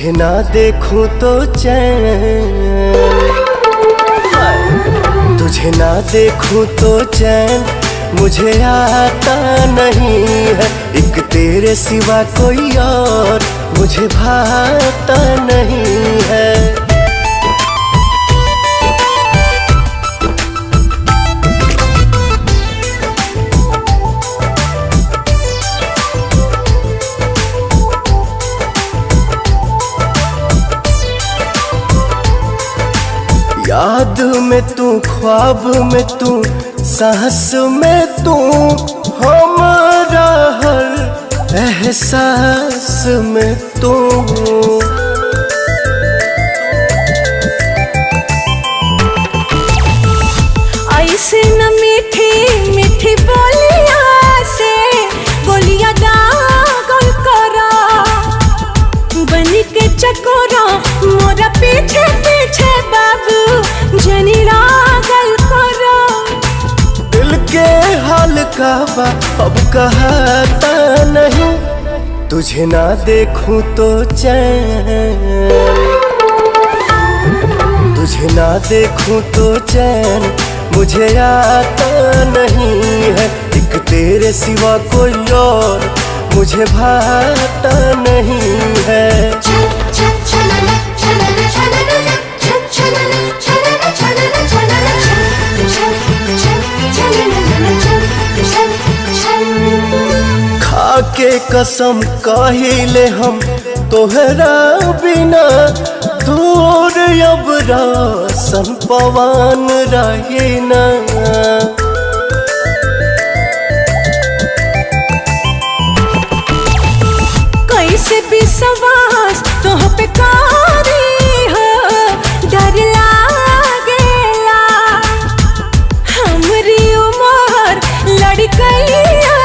तुझे ना देखूं तो चैन, तुझे ना देखूं तो चैन मुझे आता नहीं है। एक तेरे सिवा कोई और मुझे भाता नहीं है। याद में तू, ख्वाब में तू, सांस में तू, हमारा हर एहसास में तू। ऐसे न मीठी मीठी बोलिया से गोलियां दागल करा, बन के चकोरा मोरा पीछे पीछे बाबू जनी रागल करा। दिल के हाल का बा अब कहता नहीं, तुझे ना देखूं तो चैन, तुझे ना देखूं तो चैन मुझे आता नहीं है। एक तेरे सिवा कोई और मुझे भाता नहीं है। खाके कसम कहिले हम तोहरा बिना, दूर अब रासन पवन रहे ना। कैसे विश्वास तोह पे कारी हो, डर लागेला हमरी उमर लड़कैया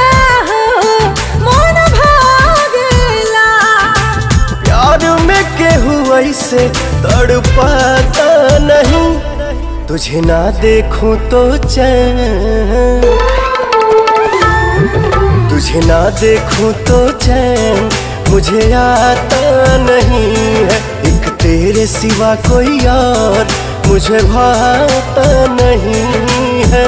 हो, मन भागेला। प्यार में केहू ऐसे तड़पाता नहीं, तुझे ना देखूं तो चैन, तुझे ना देखूं तो चैन मुझे आता नहीं है। एक तेरे सिवा कोई और मुझे भाता नहीं है।